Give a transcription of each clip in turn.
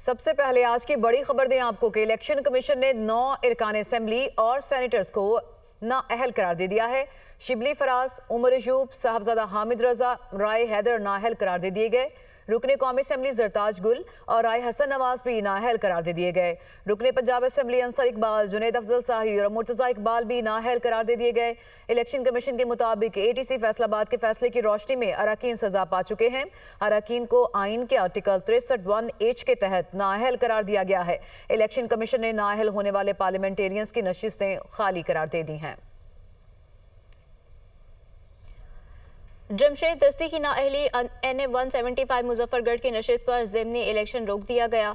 سب سے پہلے آج کی بڑی خبر دیں آپ کو کہ الیکشن کمیشن نے 9 ارکان اسمبلی اور سینیٹرز کو نااہل قرار دے دیا ہے۔ شبلی فراز، عمر ایوب، صاحبزادہ حامد رضا، رائے حیدر نااہل قرار دے دیے گئے۔ رکن قومی اسمبلی زرتاج گل اور رائے حسن نواز بھی نااہل قرار دے دیے گئے۔ رکن پنجاب اسمبلی انصر اقبال، جنید افضل صاحی اور مرتضی اقبال بھی نااہل قرار دے دیے گئے۔ الیکشن کمیشن کے مطابق ATC فیصل آباد کے فیصلے کی روشنی میں اراکین سزا پا چکے ہیں۔ اراکین کو آئین کے آرٹیکل 63(1)H کے تحت نااہل قرار دیا گیا ہے۔ الیکشن کمیشن نے نااہل ہونے والے پارلیمنٹیرینز کی نشستیں خالی قرار دے دی ہیں۔ جمشید دستی کی نااہلی NA 175 مظفر گڑھ کی نشست پر ضمنی الیکشن روک دیا گیا۔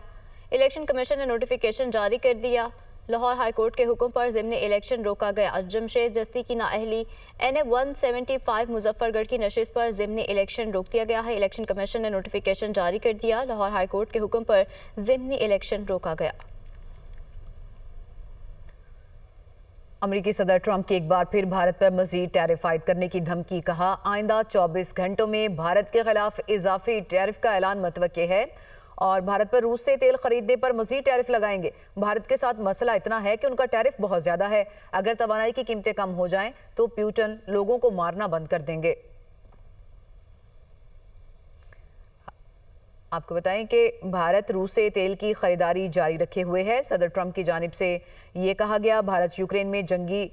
الیکشن کمیشن نے نوٹیفیکیشن جاری کر دیا۔ لاہور ہائی کورٹ کے حکم پر ضمنی الیکشن روکا گیا۔ جمشید دستی کی نااہلی NA 175 مظفر گڑھ کی نشست پر ضمنی الیکشن روک دیا گیا ہے۔ الیکشن کمیشن نے نوٹیفیکیشن جاری کر دیا۔ لاہور ہائی کورٹ کے حکم پر ضمنی الیکشن روکا گیا۔ امریکی صدر ٹرمپ کی ایک بار پھر بھارت پر مزید ٹیرف عائد کرنے کی دھمکی، کہا آئندہ 24 گھنٹوں میں بھارت کے خلاف اضافی ٹیرف کا اعلان متوقع ہے اور بھارت پر روس سے تیل خریدنے پر مزید ٹیرف لگائیں گے۔ بھارت کے ساتھ مسئلہ اتنا ہے کہ ان کا ٹیرف بہت زیادہ ہے۔ اگر توانائی کی قیمتیں کم ہو جائیں تو پیوٹن لوگوں کو مارنا بند کر دیں گے۔ آپ کو بتائیں کہ بھارت روس سے تیل کی خریداری جاری رکھے ہوئے ہے۔ صدر ٹرمپ کی جانب سے یہ کہا گیا بھارت یوکرین میں جنگی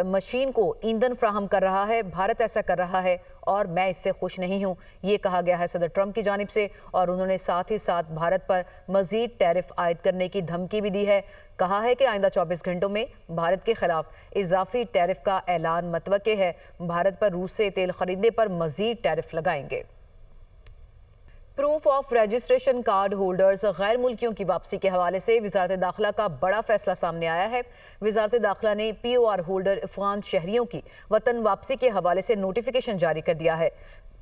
مشین کو ایندھن فراہم کر رہا ہے، بھارت ایسا کر رہا ہے اور میں اس سے خوش نہیں ہوں، یہ کہا گیا ہے صدر ٹرمپ کی جانب سے، اور انہوں نے ساتھ ہی ساتھ بھارت پر مزید ٹیرف عائد کرنے کی دھمکی بھی دی ہے۔ کہا ہے کہ آئندہ 24 گھنٹوں میں بھارت کے خلاف اضافی ٹیرف کا اعلان متوقع ہے۔ بھارت پر روس سے تیل خریدنے پر مزید ٹیرف لگائیں گے۔ Proof of registration card holders غیر ملکیوں کی واپسی کے حوالے سے وزارت داخلہ کا بڑا فیصلہ سامنے آیا ہے۔ وزارت داخلہ نے POR ہولڈر افغان شہریوں کی وطن واپسی کے حوالے سے نوٹیفیکیشن جاری کر دیا ہے۔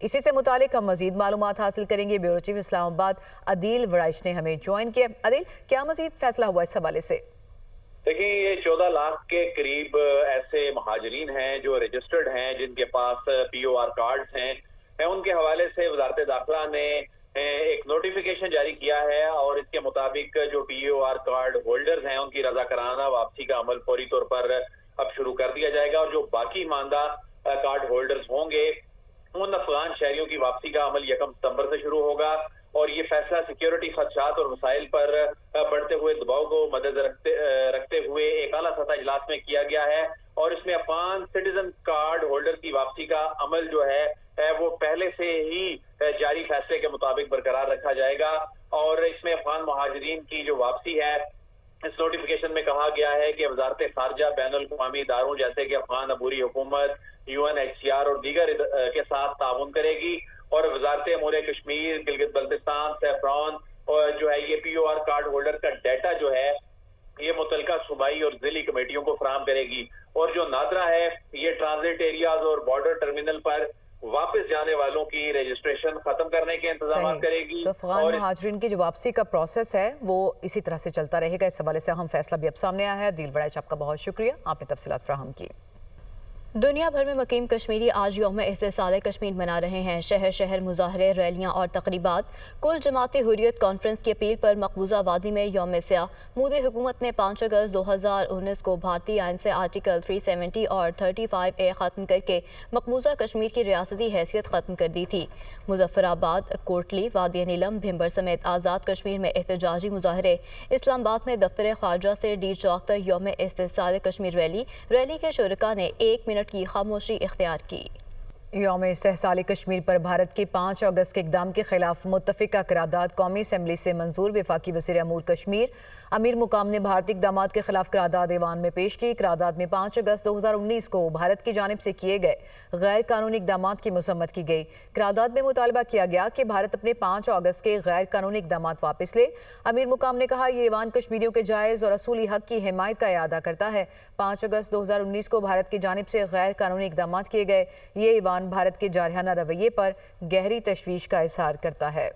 اسی سے متعلق ہم مزید معلومات حاصل کریں گے۔ بیورو چیف اسلام آباد عدیل وڑائچ نے ہمیں جوائن کیا۔ عدیل، کیا مزید فیصلہ ہوا اس حوالے سے؟ دیکھیں، یہ 14 لاکھ کے قریب ایسے مہاجرین ہیں جو رجسٹرڈ ہیں، جن کے پاس POR کارڈز ہیں۔ ان کے حوالے سے وزارت داخلہ نے ایک نوٹیفیکیشن جاری کیا ہے اور اس کے مطابق جو POR کارڈ ہولڈرز ہیں ان کی رضاکارانہ واپسی کا عمل فوری طور پر اب شروع کر دیا جائے گا، اور جو باقی ماندہ کارڈ ہولڈرز ہوں گے ان افغان شہریوں کی واپسی کا عمل 1 ستمبر سے شروع ہوگا۔ اور یہ فیصلہ سیکیورٹی خدشات اور مسائل پر بڑھتے ہوئے دباؤ کو مد رکھتے ہوئے ایک اعلیٰ سطح اجلاس میں کیا گیا ہے، اور اس میں افغان سٹیزن کارڈ ہولڈر کی واپسی کا عمل جو ہے وہ پہلے سے ہی جاری فیصلے کے مطابق برقرار رکھا جائے گا۔ اور اس میں افغان مہاجرین کی جو واپسی ہے، اس نوٹیفیکیشن میں کہا گیا ہے کہ وزارت خارجہ بین الاقوامی اداروں جیسے کہ افغان عبوری حکومت، UNHCR اور دیگر کے ساتھ تعاون کرے گی، اور وزارت امور کشمیر، گلگت بلتستان، سیفران اور جو ہے یہ POR کارڈ ہولڈر کا ڈیٹا جو ہے یہ متعلقہ صوبائی اور ضلعی کمیٹیوں کو فراہم کرے گی، اور جو نادرا ہے یہ ٹرانزٹ ایریاز اور بارڈر ٹرمینل پر واپس جانے والوں کی رجسٹریشن ختم کرنے کے انتظامات کرے گی۔ تو افغان مہاجرین کی جو واپسی کا پروسیس ہے وہ اسی طرح سے چلتا رہے گا۔ اس حوالے سے اہم فیصلہ بھی اب سامنے آیا ہے۔ عدیل وڑائچ، آپ کا بہت شکریہ، آپ نے تفصیلات فراہم کی۔ دنیا بھر میں مقیم کشمیری آج یوم استحصال کشمیر منا رہے ہیں۔ شہر شہر مظاہرے، ریلیاں اور تقریبات۔ کل جماعت حریت کانفرنس کی اپیل پر مقبوضہ وادی میں یوم سیاہ۔ مودی حکومت نے 5 اگست 2019 کو بھارتی آئین سے آرٹیکل 370 اور 35A ختم کر کے مقبوضہ کشمیر کی ریاستی حیثیت ختم کر دی تھی۔ مظفر آباد، کوٹلی، وادی نیلم، بھمبر سمیت آزاد کشمیر میں احتجاجی مظاہرے۔ اسلام آباد میں دفتر خارجہ سے ڈی چوک تک یوم استحصال کشمیر ریلی کے شرکاء نے 1 منٹ کی خاموشی اختیار کی۔ یوم استحصال کشمیر پر بھارت کے 5 اگست کے اقدام کے خلاف متفقہ قرارداد قومی اسمبلی سے منظور۔ وفاقی وزیر امور کشمیر امیر مقام نے بھارتی اقدامات کے خلاف قرارداد ایوان میں پیش کی۔ قرارداد میں 5 اگست 2019 کو بھارت کی جانب سے کیے گئے غیر قانونی اقدامات کی مذمت کی گئی۔ قرارداد میں مطالبہ کیا گیا کہ بھارت اپنے 5 اگست کے غیر قانونی اقدامات واپس لے۔ امیر مقام نے کہا یہ ایوان کشمیریوں کے جائز اور اصولی حق کی حمایت کا اعادہ کرتا ہے۔ 5 اگست 2019 کو بھارت کی جانب سے غیر قانونی اقدامات کیے گئے۔ یہ ایوان بھارت کے جارحانہ رویے پر گہری تشویش کا اظہار کرتا ہے۔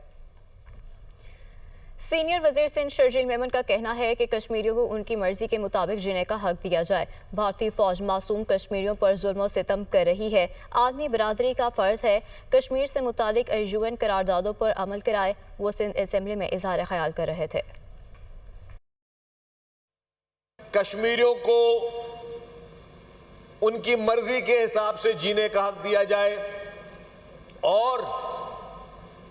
سینئر وزیر سندھ شرجیل میمن کا کہنا ہے کہ کشمیریوں کو ان کی مرضی کے مطابق جینے کا حق دیا جائے۔ بھارتی فوج معصوم کشمیریوں پر ظلم و ستم کر رہی ہے۔ عالمی برادری کا فرض ہے کشمیر سے متعلق UN قراردادوں پر عمل کرائے۔ وہ سندھ اسمبلی میں اظہار خیال کر رہے تھے۔ کشمیریوں کو ان کی مرضی کے حساب سے جینے کا حق دیا جائے، اور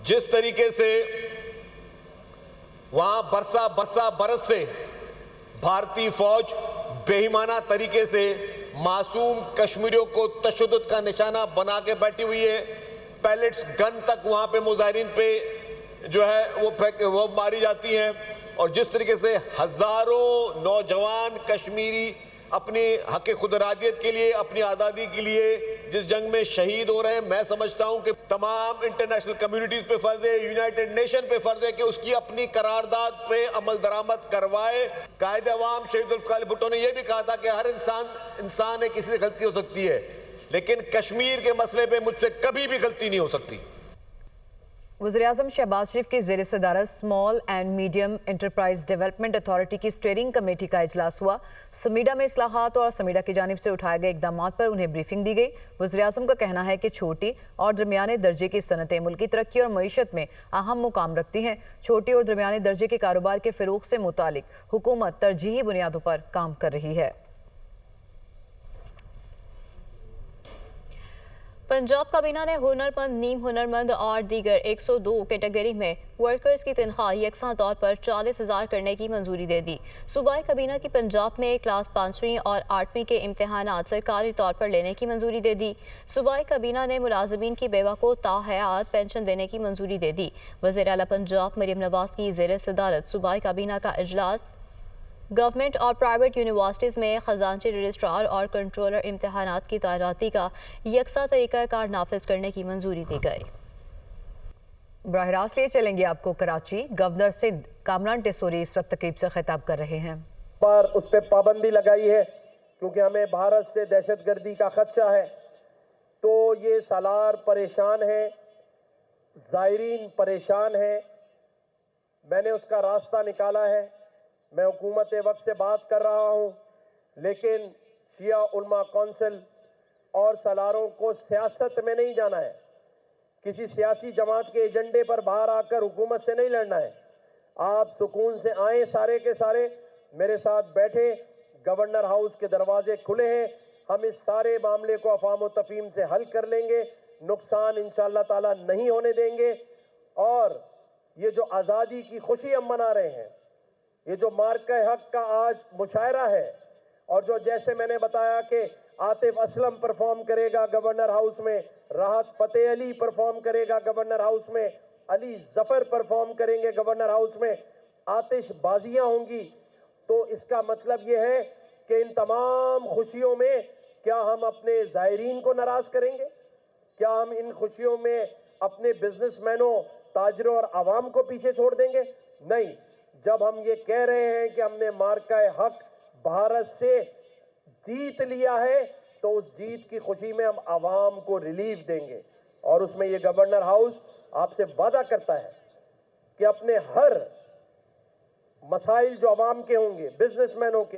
جس طریقے سے وہاں برس سے بھارتی فوج بے ایمانہ طریقے سے معصوم کشمیریوں کو تشدد کا نشانہ بنا کے بیٹھی ہوئی ہے، پیلٹس گن تک وہاں پہ مظاہرین پہ جو ہے وہ ماری جاتی ہیں، اور جس طریقے سے ہزاروں نوجوان کشمیری اپنی حق خود ارادیت کے لیے، اپنی آزادی کے لیے جس جنگ میں شہید ہو رہے ہیں، میں سمجھتا ہوں کہ تمام انٹرنیشنل کمیونٹیز پہ فرض ہے، یونائٹڈ نیشن پہ فرض ہے کہ اس کی اپنی قرارداد پہ عمل درآمد کروائے۔ قائد عوام شہید ذوالفقار بھٹو نے یہ بھی کہا تھا کہ ہر انسان ہے، کسی سے غلطی ہو سکتی ہے، لیکن کشمیر کے مسئلے پہ مجھ سے کبھی بھی غلطی نہیں ہو سکتی۔ وزیراعظم شہباز شریف کی زیر صدارت small and medium enterprise development authority کی اسٹیئرنگ کمیٹی کا اجلاس ہوا۔ سمیڈا میں اصلاحات اور سمیڈا کی جانب سے اٹھائے گئے اقدامات پر انہیں بریفنگ دی گئی۔ وزیراعظم کا کہنا ہے کہ چھوٹی اور درمیانے درجے کی صنعتیں ملکی ترقی اور معیشت میں اہم مقام رکھتی ہیں۔ چھوٹی اور درمیانے درجے کے کاروبار کے فروغ سے متعلق حکومت ترجیحی بنیادوں پر کام کر رہی ہے۔ پنجاب کابینہ نے ہنرمند، نیم ہنرمند اور دیگر 102 کیٹیگری میں ورکرز کی تنخواہ یکساں طور پر 40,000 کرنے کی منظوری دے دی۔ صوبائی کابینہ کی پنجاب میں کلاس 5ویں اور 8ویں کے امتحانات سرکاری طور پر لینے کی منظوری دے دی۔ صوبائی کابینہ نے ملازمین کی بیوہ کو تاحیات پینشن دینے کی منظوری دے دی۔ وزیر اعلیٰ پنجاب مریم نواز کی زیر صدارت صوبائی کابینہ کا اجلاس گورنمنٹ اور پرائیویٹ یونیورسٹیز میں خزانچی رجسٹرار اور کنٹرولر امتحانات کی تعیناتی کا یکساں طریقہ کار نافذ کرنے کی منظوری دی گئی۔ براہ راست لے چلیں گے آپ کو کراچی۔ گورنر سندھ کامران ٹیسوری اس وقت تقریب سے خطاب کر رہے ہیں۔ پر اس پہ پابندی لگائی ہے کیونکہ ہمیں بھارت سے دہشت گردی کا خدشہ ہے، تو یہ سالار پریشان ہیں، زائرین پریشان ہیں۔ میں نے اس کا راستہ نکالا ہے، میں حکومت وقت سے بات کر رہا ہوں، لیکن شیعہ علماء کونسل اور سالاروں کو سیاست میں نہیں جانا ہے، کسی سیاسی جماعت کے ایجنڈے پر باہر آ کر حکومت سے نہیں لڑنا ہے۔ آپ سکون سے آئیں، سارے کے سارے میرے ساتھ بیٹھے، گورنر ہاؤس کے دروازے کھلے ہیں، ہم اس سارے معاملے کو افہام و تفہیم سے حل کر لیں گے، نقصان انشاءاللہ تعالی نہیں ہونے دیں گے۔ اور یہ جو آزادی کی خوشی ہم منا رہے ہیں، یہ جو مارکہ حق کا آج مشاعرہ ہے، اور جو جیسے میں نے بتایا کہ عاطف اسلم پرفارم کرے گا گورنر ہاؤس میں، راحت فتح علی پرفارم کرے گا گورنر ہاؤس میں، علی ظفر پرفارم کریں گے گورنر ہاؤس میں، آتش بازیاں ہوں گی، تو اس کا مطلب یہ ہے کہ ان تمام خوشیوں میں کیا ہم اپنے زائرین کو ناراض کریں گے؟ کیا ہم ان خوشیوں میں اپنے بزنس مینوں، تاجروں اور عوام کو پیچھے چھوڑ دیں گے؟ نہیں۔ جب ہم یہ کہہ رہے ہیں کہ ہم نے مارکہ حق بھارت سے جیت لیا ہے، تو اس جیت کی خوشی میں ہم عوام کو ریلیف دیں گے، اور اس میں یہ گورنر ہاؤس آپ سے وعدہ کرتا ہے کہ اپنے ہر مسائل جو عوام کے ہوں گے، بزنس مینوں کے